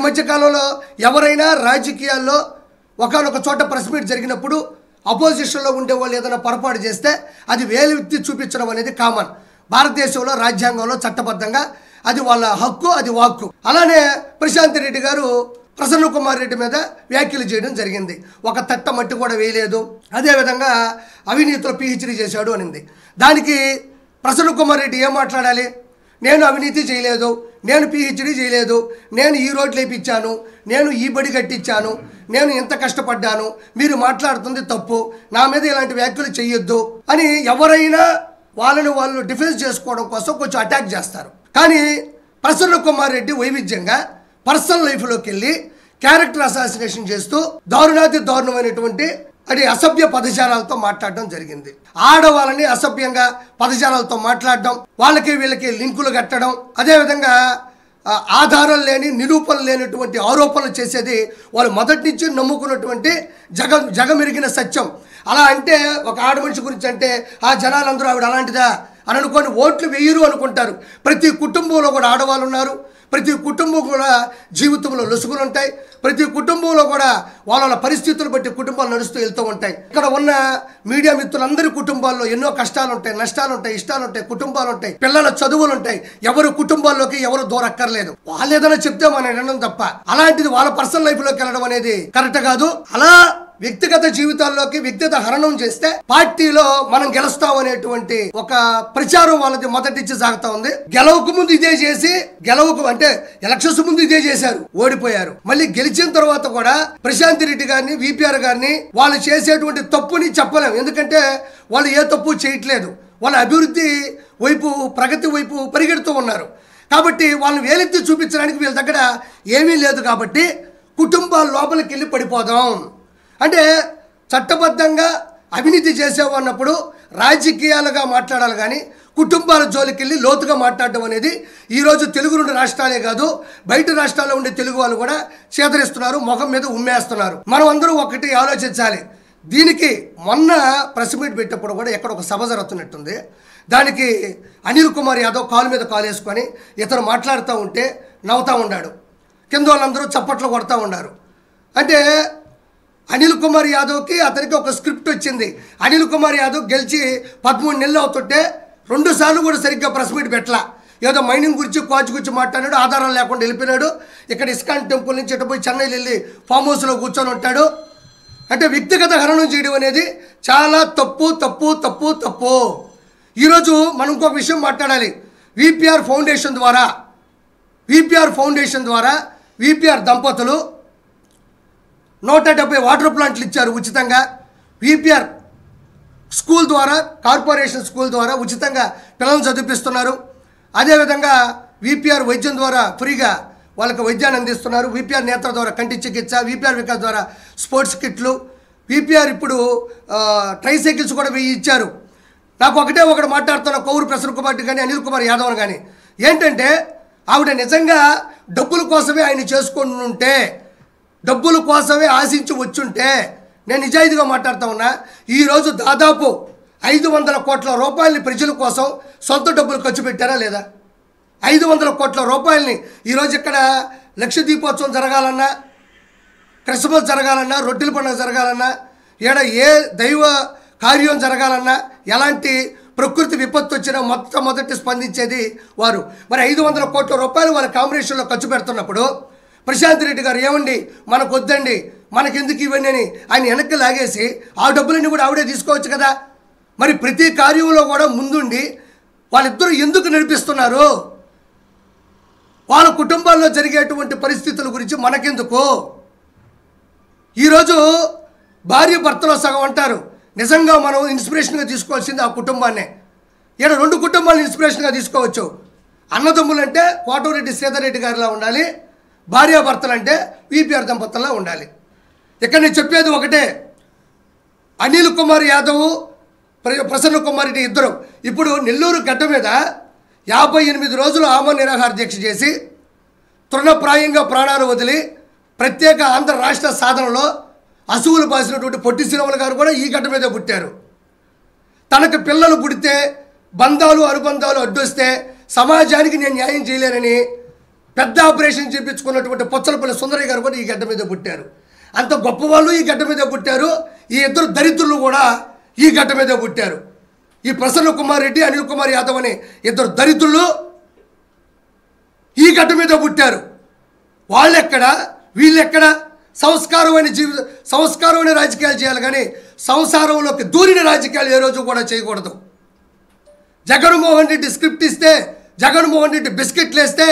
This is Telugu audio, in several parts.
మధ్య కాలంలో ఎవరైనా రాజకీయాల్లో ఒకానొక చోట ప్రెస్ మీట్ జరిగినప్పుడు అపోజిషన్లో ఉండే వాళ్ళు ఏదైనా పొరపాటు చేస్తే అది వేలెత్తి చూపించడం అనేది కామన్. భారతదేశంలో రాజ్యాంగంలో చట్టబద్ధంగా అది వాళ్ళ హక్కు, అది వాక్కు. అలానే ప్రశాంత్ రెడ్డి గారు ప్రసన్న కుమార్ రెడ్డి మీద వ్యాఖ్యలు చేయడం జరిగింది. ఒక తట్ట మట్టి కూడా వేయలేదు, అదేవిధంగా అవినీతిలో PhD చేశాడు అనింది. దానికి ప్రసన్న కుమార్ రెడ్డి ఏం మాట్లాడాలి? నేను అవినీతి చేయలేదు, నేను PhD చేయలేదు, నేను ఈ రోడ్లు వేయించాను, నేను ఈ బడి కట్టించాను, నేను ఎంత కష్టపడ్డాను, మీరు మాట్లాడుతుంది తప్పు, నా మీద ఇలాంటి వ్యాఖ్యలు చేయొద్దు అని ఎవరైనా వాళ్ళని వాళ్ళు డిఫెన్స్ చేసుకోవడం కోసం కొంచెం అటాక్ చేస్తారు. కానీ ప్రసన్న కుమార్ రెడ్డి వైవిధ్యంగా పర్సనల్ లైఫ్లోకి వెళ్ళి క్యారెక్టర్ అసాసినేషన్ చేస్తూ దారుణాతి దారుణమైనటువంటి అది అసభ్య పదజాలాలతో మాట్లాడడం జరిగింది. ఆడవాళ్ళని అసభ్యంగా పదజాలాలతో మాట్లాడడం, వాళ్ళకి వీళ్ళకి లింకులు కట్టడం, అదేవిధంగా ఆధారం లేని నిరూపణ లేనటువంటి ఆరోపణలు చేసేది వాళ్ళు మొదటి నుంచి నమ్ముకున్నటువంటి జగమెరిగిన సత్యం. అలా అంటే ఒక ఆడ మనిషి గురించి అంటే ఆ జనాలందరూ ఆవిడ అలాంటిదా అని అనుకొని ఓట్లు వేయరు అనుకుంటారు. ప్రతి కుటుంబంలో కూడా ఆడవాళ్ళు ఉన్నారు, ప్రతి కుటుంబం కూడా జీవితంలో లొసుగులు ఉంటాయి, ప్రతి కుటుంబంలో కూడా వాళ్ళ పరిస్థితులు బట్టి కుటుంబాలు నడుస్తూ వెళ్తూ ఉంటాయి. ఇక్కడ ఉన్న మీడియా మిత్రులందరి కుటుంబాల్లో ఎన్నో కష్టాలు ఉంటాయి, నష్టాలు ఉంటాయి, ఇష్టాలు ఉంటాయి, కుటుంబాలు ఉంటాయి, పిల్లల చదువులు ఉంటాయి. ఎవరు కుటుంబాల్లోకి ఎవరు దూరక్కర్లేదు, వాళ్ళు ఏదైనా చెప్తే మనం వినడం తప్ప అలాంటిది వాళ్ళ పర్సనల్ లైఫ్లోకి వెళ్ళడం అనేది కరెక్ట్ కాదు. అలా వ్యక్తిగత జీవితాల్లోకి వ్యక్తిగత హరణం చేస్తే పార్టీలో మనం గెలుస్తాం అనేటువంటి ఒక ప్రచారం వాళ్ళది మొదటి నుంచి సాగుతా ఉంది. గెలవకు ముందు ఇదే చేసి అంటే ఎలక్షన్స్ ముందు ఇదే చేశారు, ఓడిపోయారు. మళ్ళీ గెలిచిన తర్వాత కూడా ప్రశాంత్ రెడ్డి గారిని, VPR గారిని వాళ్ళు చేసేటువంటి తప్పుని చెప్పలేము. ఎందుకంటే వాళ్ళు ఏ తప్పు చేయట్లేదు, వాళ్ళ అభివృద్ధి వైపు, ప్రగతి వైపు పరిగెడుతూ ఉన్నారు. కాబట్టి వాళ్ళని వేలెత్తి చూపించడానికి వీళ్ళ దగ్గర ఏమీ లేదు. కాబట్టి కుటుంబాల లోపలికి వెళ్ళి పడిపోదాం అంటే చట్టబద్ధంగా అవినీతి చేసేవు అన్నప్పుడు రాజకీయాలుగా మాట్లాడాలి, కానీ కుటుంబాల జోలికి వెళ్ళి లోతుగా మాట్లాడడం అనేది ఈరోజు తెలుగు 2 రాష్ట్రాలే కాదు, బయట రాష్ట్రాల్లో ఉండే తెలుగు వాళ్ళు కూడా చేదరిస్తున్నారు, ముఖం మీద ఉమ్మేస్తున్నారు. మనం అందరూ ఒకటి ఆలోచించాలి. దీనికి మొన్న ప్రెస్ మీట్ పెట్టినప్పుడు కూడా ఎక్కడ ఒక సభ జరుగుతున్నట్టుంది. దానికి అనిల్ కుమార్ యాదవ్ కాలు మీద కాలు వేసుకొని ఇతను మాట్లాడుతూ ఉంటే నవ్వుతూ ఉన్నాడు, కింద వాళ్ళందరూ చప్పట్లు కొడతా ఉన్నారు. అంటే అనిల్ కుమార్ యాదవ్కి అతనికి ఒక స్క్రిప్ట్ వచ్చింది. అనిల్ కుమార్ యాదవ్ గెలిచి 13 నెలలు అవుతుంటే 2 సార్లు కూడా సరిగ్గా ప్రెస్ మీట్ పెట్టలా. ఏదో మైనింగ్ గురించి, క్వాచ్ గురించి మాట్లాడాడు, ఆధారాలు లేకుండా వెళ్ళిపోయినాడు. ఇక్కడ ఇస్కాన్ టెంపుల్ నుంచి ఇటు పోయి చెన్నైలో వెళ్ళి ఫామ్ హౌస్లో కూర్చొని ఉంటాడు. అంటే వ్యక్తిగత హరణం చేయడం అనేది చాలా తప్పు తప్పు తప్పు తప్పు. ఈరోజు మనం ఇంకొక విషయం మాట్లాడాలి. VPR ఫౌండేషన్ ద్వారా VPR దంపతులు 170 వాటర్ ప్లాంట్లు ఇచ్చారు ఉచితంగా. VPR స్కూల్ ద్వారా, కార్పొరేషన్ స్కూల్ ద్వారా ఉచితంగా పిల్లలను చదివిస్తున్నారు. అదేవిధంగా VPR వైద్యం ద్వారా ఫ్రీగా వాళ్ళకి వైద్యాన్ని అందిస్తున్నారు. VPR నేత్ర ద్వారా కంటి చికిత్స, VPR వికాస్ ద్వారా స్పోర్ట్స్ కిట్లు, VPR ఇప్పుడు ట్రైసైకిల్స్ కూడా ఇచ్చారు. నాకు ఒకటి మాట్లాడుతున్న కౌరు ప్రసన్న కుమార్ కానీ అనిల్ కుమార్ యాదవ్ కానీ ఏంటంటే ఆవిడ నిజంగా డబ్బుల కోసమే ఆయన చేసుకొని ఉంటే, డబ్బుల కోసమే ఆశించి వచ్చుంటే, నేను నిజాయితీగా మాట్లాడుతూ ఉన్నా, ఈరోజు దాదాపు 500 కోట్ల రూపాయలని ప్రజల కోసం సొంత డబ్బులు ఖర్చు పెట్టారా లేదా? 500 కోట్ల రూపాయలని ఈరోజు ఇక్కడ లక్ష దీపోత్సవం జరగాలన్నా, క్రిస్మస్ జరగాలన్నా, రొట్టెల పండుగ జరగాలన్నా, ఈడ ఏ దైవ కార్యం జరగాలన్నా, ఎలాంటి ప్రకృతి విపత్తు వచ్చినా మొట్టమొదటి స్పందించేది వారు. మరి 500 కోట్ల రూపాయలు వాళ్ళ కాంబినేషన్లో ఖర్చు పెడుతున్నప్పుడు ప్రశాంత్ రెడ్డి గారు ఏమండి మనకు వద్దండి, మనకెందుకు ఇవన్నీ అని ఆయన వెనక్కి లాగేసి ఆ డబ్బులన్నీ కూడా ఆవిడే తీసుకోవచ్చు కదా. మరి ప్రతి కార్యంలో కూడా ముందుండి వాళ్ళిద్దరూ ఎందుకు నడిపిస్తున్నారు? వాళ్ళ కుటుంబాల్లో జరిగేటువంటి పరిస్థితుల గురించి మనకెందుకు? ఈరోజు భార్య భర్తలో సగం అంటారు. నిజంగా మనం ఇన్స్పిరేషన్గా తీసుకోవాల్సింది ఆ కుటుంబాన్నే. ఇక్కడ 2 కుటుంబాలను ఇన్స్పిరేషన్గా తీసుకోవచ్చు. అన్నదమ్ములు అంటే కోటమిరెడ్డి శ్రీధర్ రెడ్డి గారిలా ఉండాలి, భార్యాభర్తలు అంటే VPR దంపతుల్లా ఉండాలి. ఇక్కడ నేను చెప్పేది ఒకటే, అనిల్ కుమార్ యాదవ్, ప్రసన్న కుమార్ రెడ్డి ఇద్దరు ఇప్పుడు నెల్లూరు గడ్డ మీద 58 రోజులు ఆమరణ నిరాహార దీక్ష చేసి తృణప్రాయంగా ప్రాణాలు వదిలి ప్రత్యేక ఆంధ్ర రాష్ట్ర సాధనలో అసువులు బాసినటువంటి పొట్టి శ్రీరాములు గారు కూడా ఈ గడ్డ మీదే పుట్టారు. తనకు పిల్లలు పుడితే బంధాలు అనుబంధాలు అడ్డొస్తే సమాజానికి నేను న్యాయం చేయలేనని పెద్ద ఆపరేషన్ చేయించుకున్నటువంటి పొచ్చలపల్లి సుందరయ్య గారు కూడా ఈ గడ్డ మీద పుట్టారు. అంత గొప్పవాళ్ళు ఈ గడ్డ మీద పుట్టారు. ఈ ఇద్దరు దరిద్రులు కూడా ఈ గడ్డ మీద పుట్టారు. ఈ ప్రసన్న కుమార్ రెడ్డి, అనిల్ కుమార్ యాదవ్ అనే ఇద్దరు దరిద్రులు ఈ గడ్డ మీద పుట్టారు. వాళ్ళెక్కడ వీళ్ళెక్కడ? సంస్కారమైన రాజకీయాలు చేయాలి కానీ సంసారంలోకి దూరిన రాజకీయాలు ఏ రోజు కూడా చేయకూడదు. జగన్మోహన్ రెడ్డి స్క్రిప్ట్ ఇస్తే, జగన్మోహన్ రెడ్డి బిస్కెట్లు వేస్తే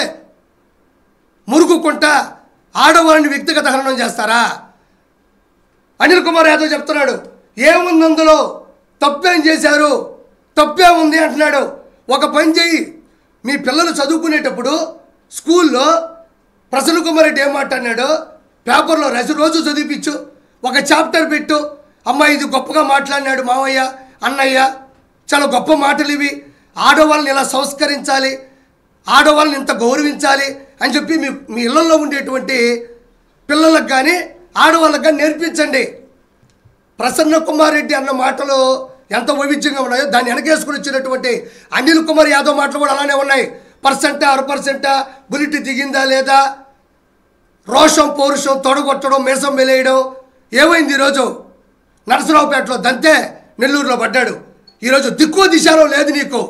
మురుగుకుంటా ఆడవాళ్ళని వ్యక్తిగత హననం చేస్తారా? అనిల్ కుమార్ యాదవ్ చెప్తున్నాడు, ఏముంది అందులో, తప్పేం చేశారు, తప్పే ఉంది అంటున్నాడు. ఒక పని చెయ్యి, మీ పిల్లలు చదువుకునేటప్పుడు స్కూల్లో ప్రసన్న కుమార్ రెడ్డి ఏం మాట్లాడినాడో పేపర్లో రోజు చదివించు, ఒక చాప్టర్ పెట్టు. అమ్మ ఇది గొప్పగా మాట్లాడినాడు మావయ్య, అన్నయ్య, చాలా గొప్ప మాటలు ఇవి, ఆడవాళ్ళని ఇలా సంస్కరించాలి, ఆడవాళ్ళని ఇంత గౌరవించాలి అని చెప్పి మీ ఇళ్లలో ఉండేటువంటి పిల్లలకు కానీ ఆడవాళ్ళకు కానీ నేర్పించండి. ప్రసన్న కుమార్ రెడ్డి అన్న మాటలు ఎంత వైవిధ్యంగా ఉన్నాయో దాన్ని వెనకేసుకుని వచ్చినటువంటి అనిల్ కుమార్ యాదవ్ మాటలు కూడా అలానే ఉన్నాయి. పర్సెంటా 1% బుల్లెట్ దిగిందా లేదా, రోషం పౌరుషం తొడగొట్టడం, మీసం వెలేయడం. ఏమైంది ఈరోజు? నరసరావుపేటలో దంతే నెల్లూరులో పడ్డాడు. ఈరోజు దిక్కు దిశాలో లేదు నీకు.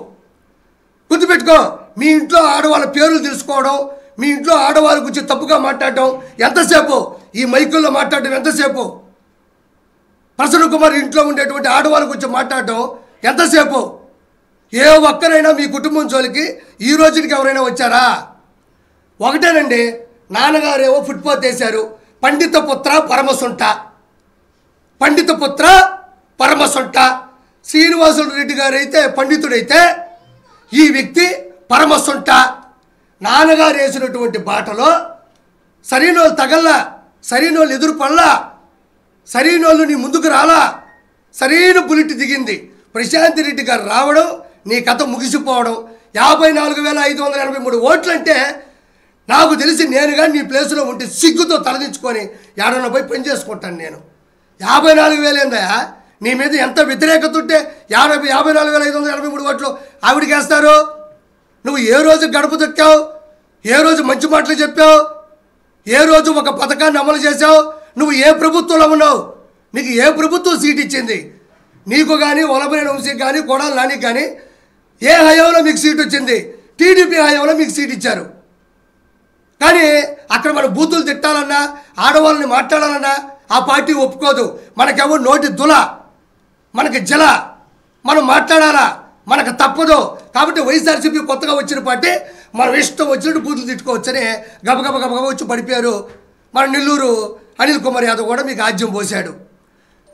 గుర్తుపెట్టుకో, మీ ఇంట్లో ఆడవాళ్ళ పేర్లు తెలుసుకోవడం, మీ ఇంట్లో ఆడవాళ్ళ గురించి తప్పుగా మాట్లాడడం ఎంతసేపు? ఈ మైకుల్లో మాట్లాడడం ఎంతసేపు? ప్రసన్న కుమార్ ఇంట్లో ఉండేటువంటి ఆడవాళ్ళ గురించి మాట్లాడడం ఎంతసేపు? ఏ ఒక్కరైనా మీ కుటుంబం జోలికి ఈ రోజుకి ఎవరైనా వచ్చారా? ఒకటేనండి, నాన్నగారేమో ఫుట్పాత్ వేశారు, పండిత పుత్ర పరమసుంట, పండిత పుత్ర పరమసుంట. శ్రీనివాసులు రెడ్డి గారు అయితే పండితుడైతే ఈ వ్యక్తి పరమసుంట. నాన్నగారు వేసినటువంటి బాటలో సరైనోళ్ళు తగల్లా, సరైనోళ్ళు ఎదురు పడలా, సరైనోళ్ళు నీ ముందుకు రాలా, సరైన బుల్లెట్ దిగింది. ప్రశాంత్ రెడ్డి గారు రావడం, నీ కథ ముగిసిపోవడం. 54,583 ఓట్లు అంటే నాకు తెలిసి నేను కానీ నీ ప్లేస్లో ఉంటే సిగ్గుతో తలదించుకొని ఏడన్నా పోయి పని చేసుకుంటాను నేను. 54,000 ఏందయా? నీ మీద ఎంత వ్యతిరేకత ఉంటే 54,583 ఓట్లు ఆవిడికి వేస్తారు? నువ్వు ఏ రోజు గడప దొక్కావు? ఏ రోజు మంచి మాటలు చెప్పావు? ఏ రోజు ఒక పథకాన్ని అమలు చేసావు? నువ్వు ఏ ప్రభుత్వంలో ఉన్నావు? నీకు ఏ ప్రభుత్వం సీట్ ఇచ్చింది? నీకు కానీ వలభనేని వంశీకి కానీ కొడాలి నానికి కానీ ఏ హయాంలో మీకు సీట్ వచ్చింది? టీడీపీ హయాంలో మీకు సీట్ ఇచ్చారు. కానీ అక్కడ మన బూతులు తిట్టాలన్నా, ఆడవాళ్ళని మాట్లాడాలన్నా ఆ పార్టీ ఒప్పుకోదు. మనకేమో నోటి దుల, మనకి జల, మనం మాట్లాడాలా, మనకు తప్పదు. కాబట్టి వైఎస్ఆర్సీపీ కొత్తగా వచ్చిన పార్టీ మనం ఇష్టం వచ్చినట్టు బూతులు తిట్టుకోవచ్చని గబగబ వచ్చి పడిపోయారు. మన నెల్లూరు అనిల్ కుమార్ యాదవ్ కూడా మీకు ఆజ్యం పోశాడు.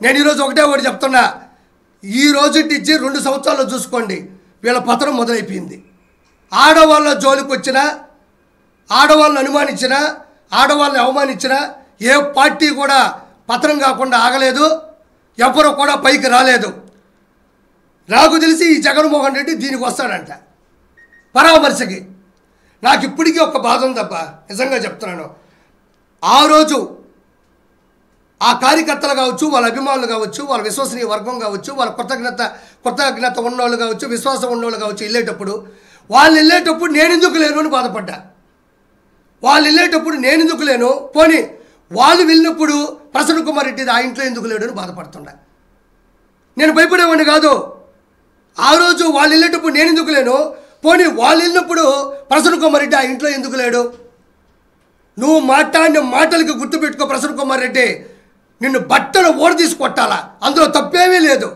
నేను ఈరోజు ఒకటి చెప్తున్నా, ఈ రోజు నుంచి 2 సంవత్సరాల్లో చూసుకోండి, వీళ్ళ పతనం మొదలైపోయింది. ఆడవాళ్ళ జోలికి వచ్చినా, ఆడవాళ్ళని అనుమానించినా, ఆడవాళ్ళని అవమానించినా ఏ పార్టీ కూడా పతనం కాకుండా ఆగలేదు. ఎవరు కూడా పైకి రాలేదు. నాకు తెలిసి ఈ జగన్మోహన్ రెడ్డి దీనికి వస్తాడంట పరామర్శకి. నాకు ఇప్పటికీ ఒక బాధ ఉందబ్బా, నిజంగా చెప్తున్నాను. ఆ రోజు ఆ కార్యకర్తలు కావచ్చు, వాళ్ళ అభిమానులు కావచ్చు, వాళ్ళ విశ్వసనీయ వర్గం కావచ్చు, వాళ్ళ కృతజ్ఞత ఉన్నోళ్ళు కావచ్చు, విశ్వాసం ఉన్నోళ్ళు కావచ్చు, వాళ్ళు వెళ్ళేటప్పుడు నేను ఎందుకు లేను అని బాధపడ్డా. వాళ్ళు వెళ్ళేటప్పుడు నేను ఎందుకు లేను, పోనీ వాళ్ళు వెళ్ళినప్పుడు ప్రసన్న కుమార్ రెడ్డి ఆ ఇంట్లో ఎందుకు లేడు అని బాధపడుతుండా. నేను భయపడేవాడిని కాదు. ఆ రోజు వాళ్ళు వెళ్ళేటప్పుడు నేను ఎందుకు లేను, పోనీ వాళ్ళు వెళ్ళినప్పుడు ప్రసన్న కుమార్ రెడ్డి ఆ ఇంట్లో ఎందుకు లేడు? నువ్వు మాట్లాడిన మాటలకి గుర్తుపెట్టుకో ప్రసన్న కుమార్ రెడ్డి, నిన్ను బట్టలు ఓడ తీసుకొట్టాలా, అందులో తప్పేమీ లేదు.